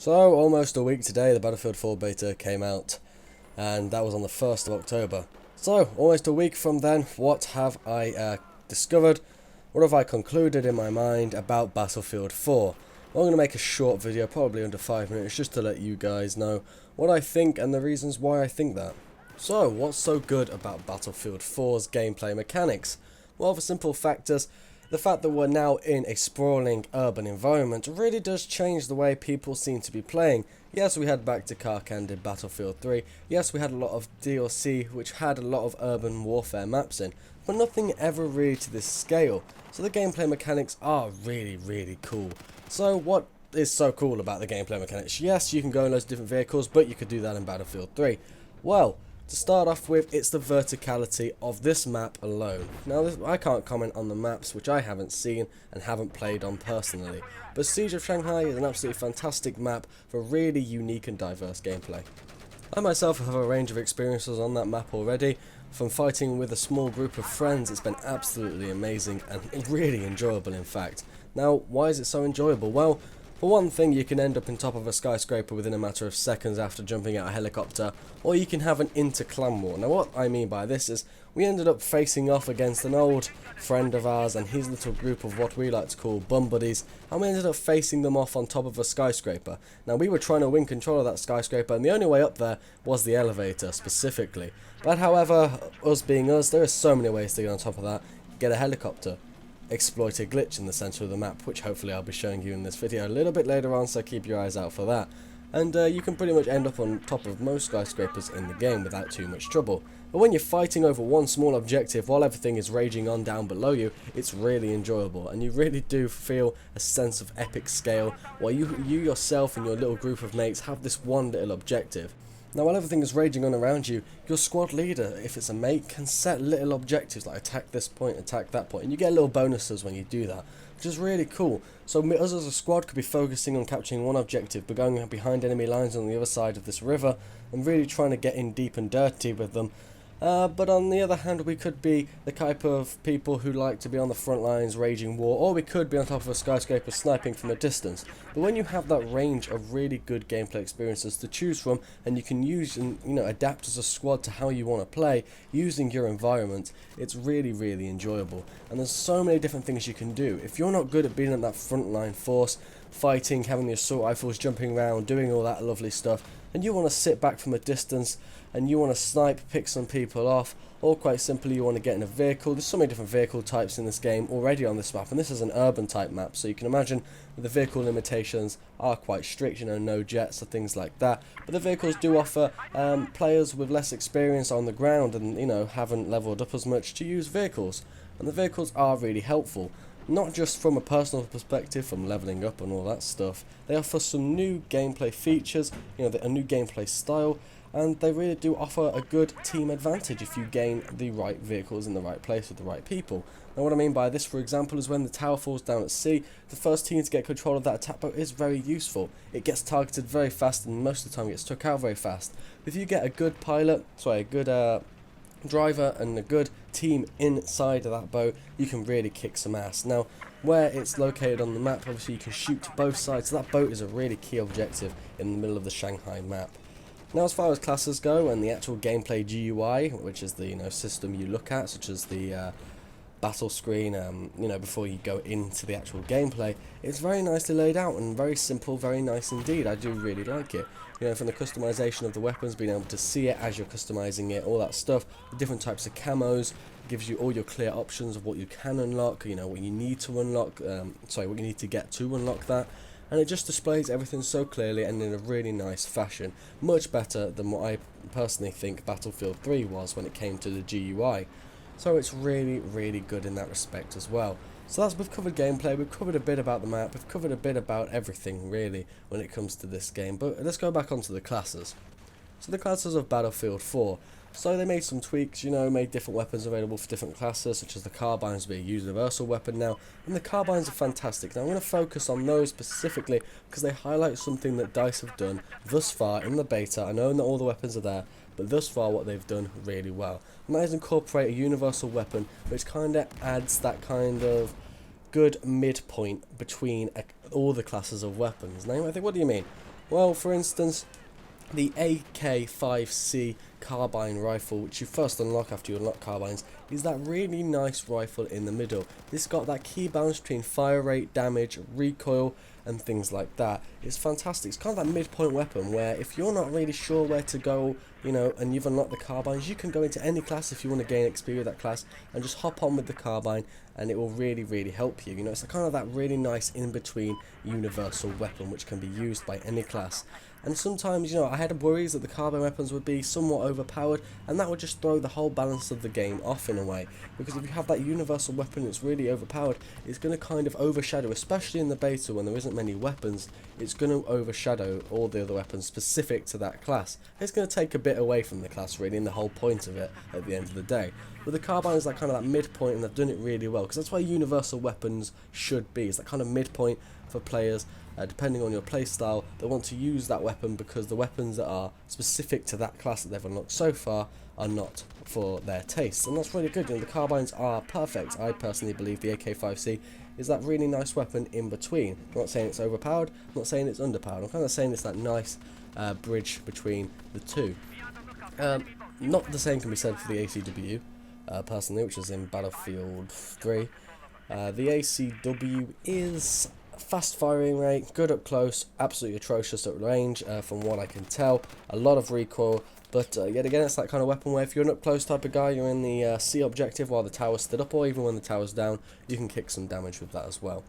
So, almost a week today, the Battlefield 4 beta came out, and that was on the 1st of October. So, almost a week from then, what have I discovered? What have I concluded in my mind about Battlefield 4? Well, I'm going to make a short video, probably under 5 minutes, just to let you guys know what I think and the reasons why I think that. So, what's so good about Battlefield 4's gameplay mechanics? Well, for simple factors, the fact that we're now in a sprawling urban environment really does change the way people seem to be playing. Yes, we had back to Karkan in Battlefield 3, yes, we had a lot of DLC which had a lot of urban warfare maps in, but nothing ever really to this scale. So the gameplay mechanics are really cool. So what is so cool about the gameplay mechanics? Yes, you can go in loads of different vehicles, but you could do that in Battlefield 3. Well, to start off with, it's the verticality of this map alone. Now, I can't comment on the maps which I haven't seen and haven't played on personally, but Siege of Shanghai is an absolutely fantastic map for really unique and diverse gameplay. I myself have a range of experiences on that map already. From fighting with a small group of friends, it's been absolutely amazing and really enjoyable, in fact. Now, why is it so enjoyable? Well, for one thing, you can end up on top of a skyscraper within a matter of seconds after jumping out a helicopter, or you can have an inter-clan war. Now, what I mean by this is, we ended up facing off against an old friend of ours and his little group of what we like to call bum buddies, and we ended up facing them off on top of a skyscraper. Now, we were trying to win control of that skyscraper, and the only way up there was the elevator, specifically. But however, us being us, there are so many ways to get on top of that. Get a helicopter, exploit a glitch in the center of the map, which hopefully I'll be showing you in this video a little bit later on, so keep your eyes out for that. And you can pretty much end up on top of most skyscrapers in the game without too much trouble. But when you're fighting over one small objective while everything is raging on down below you, it's really enjoyable, and you really do feel a sense of epic scale while you yourself and your little group of mates have this one little objective. Now, while everything is raging on around you, your squad leader, if it's a mate, can set little objectives like attack this point, attack that point, and you get little bonuses when you do that, which is really cool. So us as a squad could be focusing on capturing one objective, but going behind enemy lines on the other side of this river, and really trying to get in deep and dirty with them. But on the other hand, we could be the type of people who like to be on the front lines raging war, or we could be on top of a skyscraper sniping from a distance. But when you have that range of really good gameplay experiences to choose from, and you can use and adapt as a squad to how you want to play using your environment, it's really enjoyable. And there's so many different things you can do. If you're not good at being at that frontline force, fighting, having the assault rifles, jumping around, doing all that lovely stuff, and you want to sit back from a distance and you want to snipe, pick some people off, or quite simply you want to get in a vehicle. There's so many different vehicle types in this game already on this map, and this is an urban type map, so you can imagine the vehicle limitations are quite strict, no jets or things like that, but the vehicles do offer players with less experience on the ground and haven't leveled up as much to use vehicles, and the vehicles are really helpful. Not just from a personal perspective, from leveling up and all that stuff. They offer some new gameplay features, a new gameplay style, and they really do offer a good team advantage if you gain the right vehicles in the right place with the right people. Now, what I mean by this, for example, is when the tower falls down at sea, the first team to get control of that attack boat is very useful. It gets targeted very fast, and most of the time it gets took out very fast. If you get a good driver and a good team inside of that boat, you can really kick some ass. Now, where it's located on the map, obviously you can shoot to both sides, so that boat is a really key objective in the middle of the Shanghai map. Now, as far as classes go and the actual gameplay GUI, which is the system you look at, such as the battle screen, before you go into the actual gameplay, it's very nicely laid out and very simple, very nice indeed. I do really like it. From the customization of the weapons, being able to see it as you're customizing it, all that stuff, the different types of camos, gives you all your clear options of what you can unlock, what you need to unlock, what you need to get to unlock that. And it just displays everything so clearly and in a really nice fashion, much better than what I personally think Battlefield 3 was when it came to the GUI. So it's really good in that respect as well. So we've covered gameplay, we've covered a bit about the map, we've covered a bit about everything really when it comes to this game, but let's go back onto the classes. So the classes of Battlefield 4. So they made some tweaks, made different weapons available for different classes, such as the carbines being a universal weapon now, and the carbines are fantastic. Now I'm going to focus on those specifically because they highlight something that DICE have done thus far in the beta. I know not all the weapons are there, but thus far what they've done really well. And that is incorporate a universal weapon, which kind of adds that kind of good midpoint between all the classes of weapons. Now you might think, what do you mean? Well, for instance, the AK-5C carbine rifle, which you first unlock after you unlock carbines, is that really nice rifle in the middle. This got that key balance between fire rate, damage, recoil, and things like that. It's fantastic. It's kind of that midpoint weapon where if you're not really sure where to go, you know, and you've unlocked the carbines, you can go into any class if you want to gain XP with that class and just hop on with the carbine, and it will really help you. You know, it's kind of that really nice in-between universal weapon which can be used by any class. And sometimes, you know, I had worries that the carbine weapons would be somewhat overpowered, and that would just throw the whole balance of the game off in a way. Because if you have that universal weapon that's really overpowered, it's going to kind of overshadow, especially in the beta when there isn't many weapons, it's going to overshadow all the other weapons specific to that class. It's going to take a bit away from the class really, and the whole point of it at the end of the day. But the carbine is like kind of that midpoint, and they've done it really well, because that's why universal weapons should be. It's that kind of midpoint for players, depending on your playstyle, they want to use that weapon because the weapons that are specific to that class that they've unlocked so far are not for their taste. And that's really good. You know, the carbines are perfect. I personally believe the AK-5C is that really nice weapon in between. I'm not saying it's overpowered, I'm not saying it's underpowered, I'm kind of saying it's that nice bridge between the two. Not the same can be said for the ACW, personally, which is in Battlefield 3. The ACW is fast firing rate, good up close, absolutely atrocious at range from what I can tell, a lot of recoil, but yet again it's that kind of weapon where if you're an up close type of guy, you're in the C objective while the tower's stood up, or even when the tower's down, you can kick some damage with that as well.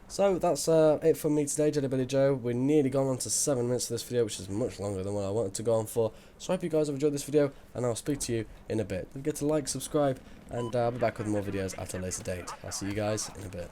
So that's it from me today, Jelly Billy Joe. We're nearly gone on to 7 minutes of this video, which is much longer than what I wanted to go on for. So I hope you guys have enjoyed this video, and I'll speak to you in a bit. Don't forget to like, subscribe, and I'll be back with more videos at a later date. I'll see you guys in a bit.